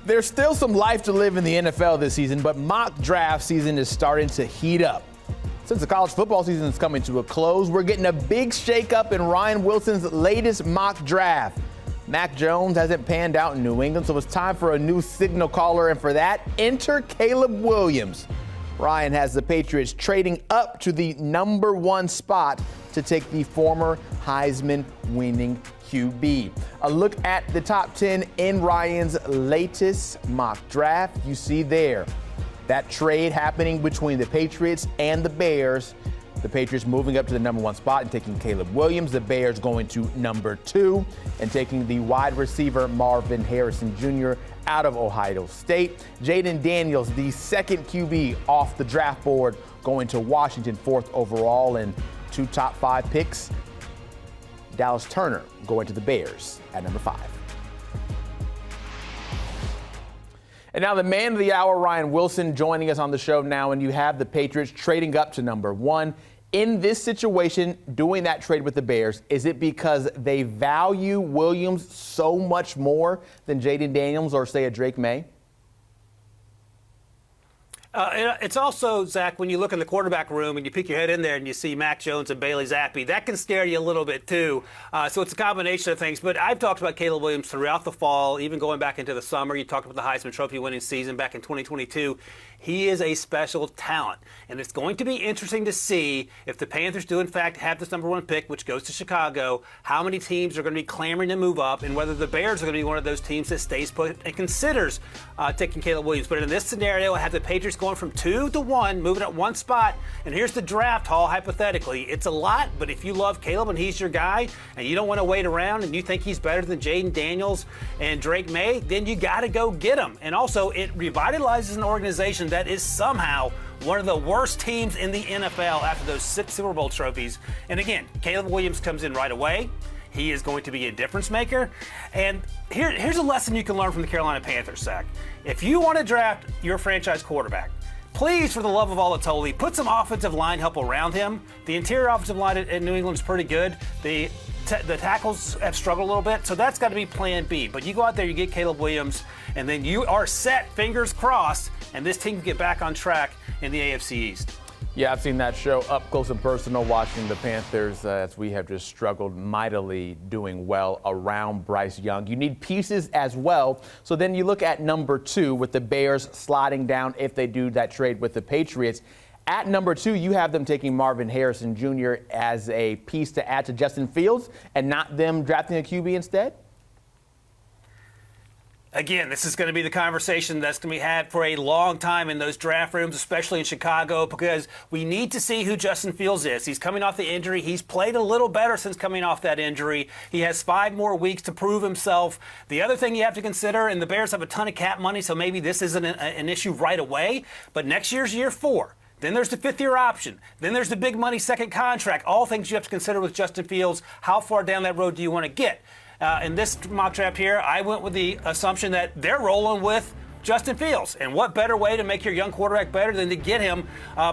There's still some life to live in the NFL this season, but mock draft season is starting to heat up. Since the college football season is coming to a close, we're getting a big shakeup in Ryan Wilson's latest mock draft. Mac Jones hasn't panned out in New England, so it's time for a new signal caller, and for that, enter Caleb Williams. Ryan has the Patriots trading up to the number 1 spot to take the former Heisman-winning QB. A look at the top 10 in Ryan's latest mock draft. You see there that trade happening between the Patriots and the Bears. The Patriots moving up to the number 1 spot and taking Caleb Williams. The Bears going to number 2 and taking the wide receiver Marvin Harrison Jr. out of Ohio State. Jaden Daniels, the second QB off the draft board, going to Washington, 4th overall, and 2 top 5 picks. Dallas Turner going to the Bears at number 5. And now the man of the hour, Ryan Wilson, joining us on the show now, and you have the Patriots trading up to number 1. In this situation, doing that trade with the Bears, is it because they value Williams so much more than Jaden Daniels or, say, a Drake May? It's also, Zach, when you look in the quarterback room and you peek your head in there and you see Mac Jones and Bailey Zappi, that can scare you a little bit too. So it's a combination of things. But I've talked about Caleb Williams throughout the fall, even going back into the summer. You talked about the Heisman Trophy winning season back in 2022. He is a special talent. And it's going to be interesting to see if the Panthers do, in fact, have this number 1 pick, which goes to Chicago, how many teams are going to be clamoring to move up, and whether the Bears are going to be one of those teams that stays put and considers taking Caleb Williams. But in this scenario, I have the Patriots going from 2 to 1, moving up 1 spot. And here's the draft haul, hypothetically. It's a lot, but if you love Caleb and he's your guy, and you don't want to wait around and you think he's better than Jaden Daniels and Drake May, then you got to go get him. And also, it revitalizes an organization that is somehow one of the worst teams in the NFL after those 6 Super Bowl trophies. And again, Caleb Williams comes in right away. He is going to be a difference maker. And here's a lesson you can learn from the Carolina Panthers, Zach. If you want to draft your franchise quarterback, please, for the love of all that's holy, put some offensive line help around him. The interior offensive line at New England is pretty good. The tackles have struggled a little bit, so that's got to be plan B. But you go out there, you get Caleb Williams, and then you are set, fingers crossed, and this team can get back on track in the AFC East. Yeah, I've seen that show up close and personal, watching the Panthers as we have just struggled mightily doing well around Bryce Young. You need pieces as well. So then you look at number 2 with the Bears sliding down if they do that trade with the Patriots. At number 2, you have them taking Marvin Harrison Jr. as a piece to add to Justin Fields and not them drafting a QB instead? Again, this is going to be the conversation that's going to be had for a long time in those draft rooms, especially in Chicago, because we need to see who Justin Fields is. He's coming off the injury. He's played a little better since coming off that injury. He has 5 more weeks to prove himself. The other thing you have to consider, and the Bears have a ton of cap money, so maybe this isn't an issue right away, but next year's year 4. Then there's the 5th-year option. Then there's the big money second contract. All things you have to consider with Justin Fields. How far down that road do you want to get? In this mock draft here, I went with the assumption that they're rolling with Justin Fields. And what better way to make your young quarterback better than to get him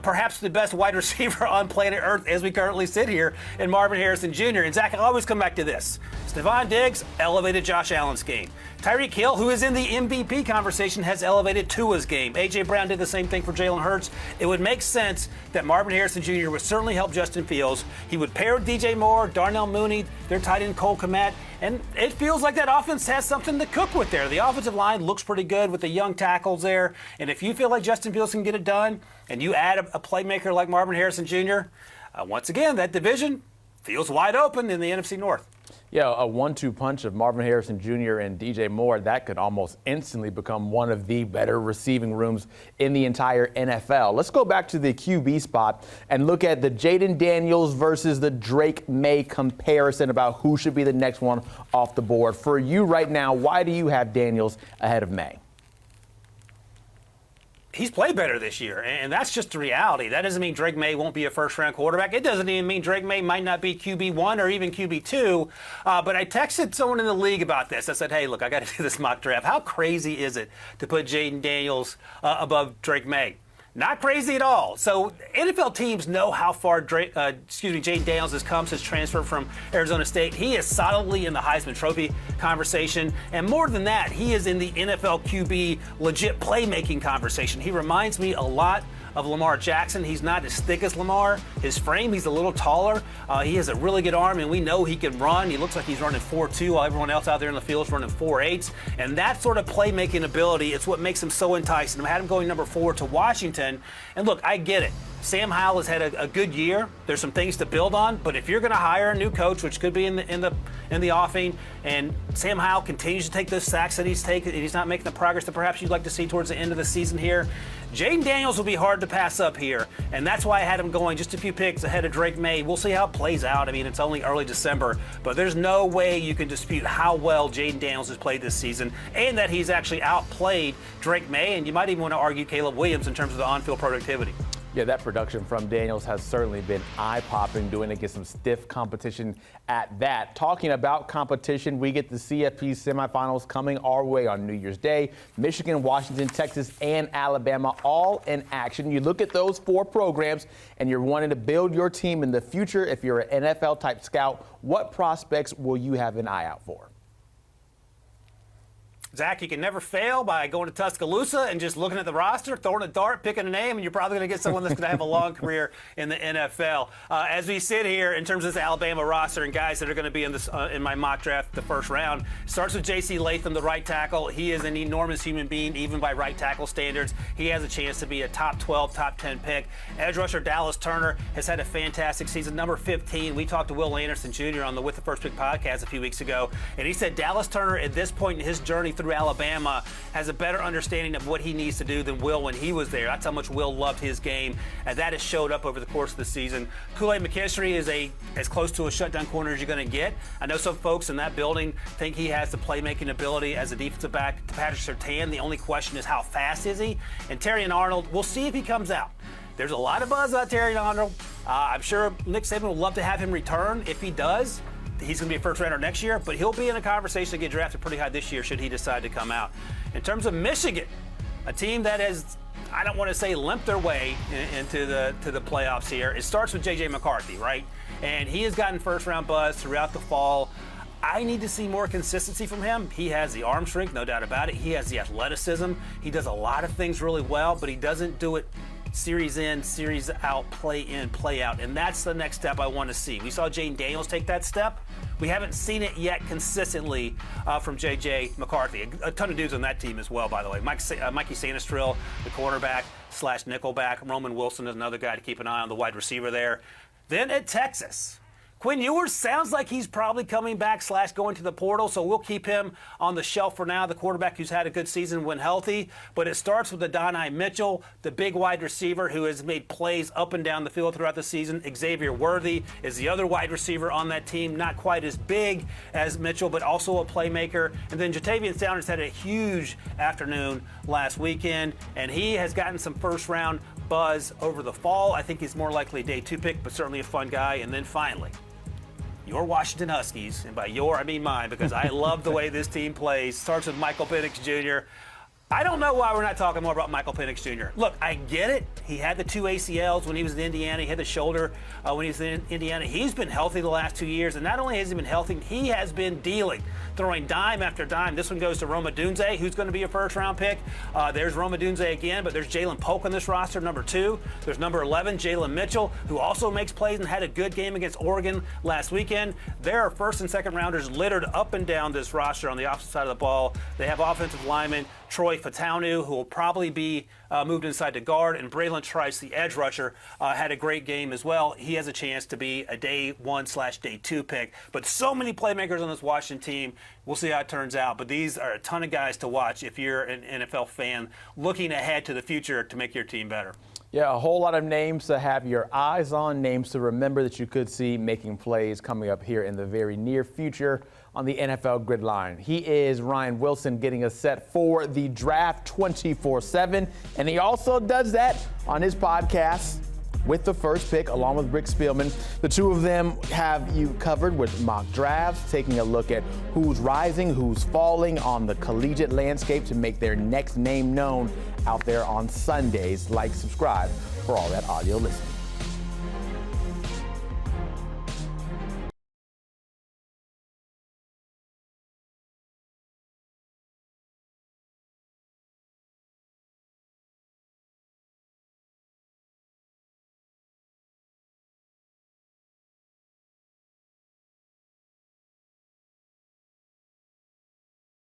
perhaps the best wide receiver on planet Earth as we currently sit here in Marvin Harrison Jr. And Zach, I'll always come back to this. Stephon Diggs elevated Josh Allen's game. Tyreek Hill, who is in the MVP conversation, has elevated Tua's game. A.J. Brown did the same thing for Jalen Hurts. It would make sense that Marvin Harrison Jr. would certainly help Justin Fields. He would pair with DJ Moore, Darnell Mooney, their tight end Cole Kmet, and it feels like that offense has something to cook with there. The offensive line looks pretty good with the young tackles there, and if you feel like Justin Fields can get it done, and you add a playmaker like Marvin Harrison Jr., once again, that division feels wide open in the NFC North. Yeah, a 1-2 punch of Marvin Harrison Jr. and DJ Moore, that could almost instantly become one of the better receiving rooms in the entire NFL. Let's go back to the QB spot and look at the Jaden Daniels versus the Drake May comparison about who should be the next one off the board. For you right now, why do you have Daniels ahead of May? He's played better this year, and that's just the reality. That doesn't mean Drake May won't be a first-round quarterback. It doesn't even mean Drake May might not be QB1 or even QB2. But I texted someone in the league about this. I said, hey, look, I got to do this mock draft. How crazy is it to put Jaden Daniels above Drake May? Not crazy at all. So NFL teams know how far Jaden Daniels has come since transfer from Arizona State. He is solidly in the Heisman Trophy conversation. And more than that, he is in the NFL QB legit playmaking conversation. He reminds me a lot of Lamar Jackson. He's not as thick as Lamar. His frame, he's a little taller. He has a really good arm, and we know he can run. He looks like he's running 4.2 while everyone else out there in the field is running 4.8. And that sort of playmaking ability is what makes him so enticing. I had him going number 4 to Washington. And look, I get it. Sam Howell has had a good year. There's some things to build on, but if you're going to hire a new coach, which could be in the offing, and Sam Howell continues to take those sacks that he's taken, and he's not making the progress that perhaps you'd like to see towards the end of the season here, Jaden Daniels will be hard to pass up here, and that's why I had him going just a few picks ahead of Drake May. We'll see how it plays out. I mean, it's only early December, but there's no way you can dispute how well Jaden Daniels has played this season, and that he's actually outplayed Drake May, and you might even want to argue Caleb Williams in terms of the on-field productivity. Yeah, that production from Daniels has certainly been eye-popping, doing it against some stiff competition at that. Talking about competition, we get the CFP semifinals coming our way on New Year's Day. Michigan, Washington, Texas, and Alabama all in action. You look at those 4 programs and you're wanting to build your team in the future. If you're an NFL-type scout, what prospects will you have an eye out for? Zach, you can never fail by going to Tuscaloosa and just looking at the roster, throwing a dart, picking a name, and you're probably going to get someone that's going to have a long career in the NFL. As we sit here in terms of this Alabama roster and guys that are going to be in this in my mock draft the first round, starts with J.C. Latham, the right tackle. He is an enormous human being, even by right tackle standards. He has a chance to be a top 12, top 10 pick. Edge rusher Dallas Turner has had a fantastic season. Number 15, we talked to Will Anderson Jr. on the With the First Pick podcast a few weeks ago, and he said Dallas Turner at this point in his journey through Alabama has a better understanding of what he needs to do than Will when he was there. That's how much Will loved his game, and that has showed up over the course of the season. Kool-Aid McKinstry is as close to a shutdown corner as you're going to get. I know some folks in that building think he has the playmaking ability as a defensive back to Patrick Surtain. The only question is how fast is he? And Terrion Arnold, we'll see if he comes out. There's a lot of buzz about Terrion Arnold. I'm sure Nick Saban would love to have him return. If he does, he's going to be a first rounder next year, but he'll be in a conversation to get drafted pretty high this year should he decide to come out. In terms of Michigan, a team that has, I don't want to say limped their way into the playoffs here. It starts with J.J. McCarthy, right? And he has gotten first round buzz throughout the fall. I need to see more consistency from him. He has the arm strength, no doubt about it. He has the athleticism. He does a lot of things really well, but he doesn't do it series in, series out, play in, play out. And that's the next step I want to see. We saw Jaden Daniels take that step. We haven't seen it yet consistently from J.J. McCarthy. A ton of dudes on that team as well, by the way. Mikey Sanistrill, the cornerback / nickelback. Roman Wilson is another guy to keep an eye on, the wide receiver there. Then at Texas, Quinn Ewers sounds like he's probably coming back / going to the portal, so we'll keep him on the shelf for now, the quarterback who's had a good season when healthy. But it starts with Adonai Mitchell, the big wide receiver who has made plays up and down the field throughout the season. Xavier Worthy is the other wide receiver on that team, not quite as big as Mitchell, but also a playmaker. And then Jatavian Sanders had a huge afternoon last weekend, and he has gotten some first-round buzz over the fall. I think he's more likely a day 2 pick, but certainly a fun guy. And then finally, your Washington Huskies, and by your, I mean mine, because I love the way this team plays. Starts with Michael Penix Jr. I don't know why we're not talking more about Michael Penix Jr. Look, I get it. He had the 2 ACLs when he was in Indiana. He had the shoulder when he was in Indiana. He's been healthy the last 2 years, and not only has he been healthy, he has been dealing, throwing dime after dime. This one goes to Roma Dunze, who's going to be a first-round pick. There's Roma Dunze again, but there's Jalen Polk on this roster, number 2. There's number 11, Jalen Mitchell, who also makes plays and had a good game against Oregon last weekend. There are first- and second-rounders littered up and down this roster on the opposite side of the ball. They have offensive linemen Troy Fatanu, who will probably be moved inside to guard, and Braylon Trice, the edge rusher, had a great game as well. He has a chance to be a day 1 / day 2 pick. But so many playmakers on this Washington team. We'll see how it turns out. But these are a ton of guys to watch if you're an NFL fan looking ahead to the future to make your team better. Yeah, a whole lot of names to have your eyes on, names to remember that you could see making plays coming up here in the very near future on the NFL Gridline. He is Ryan Wilson, getting us set for the draft 24/7, and he also does that on his podcast, with the first pick, along with Rick Spielman. The two of them have you covered with mock drafts, taking a look at who's rising, who's falling on the collegiate landscape to make their next name known out there on Sundays. Like, subscribe for all that audio listening.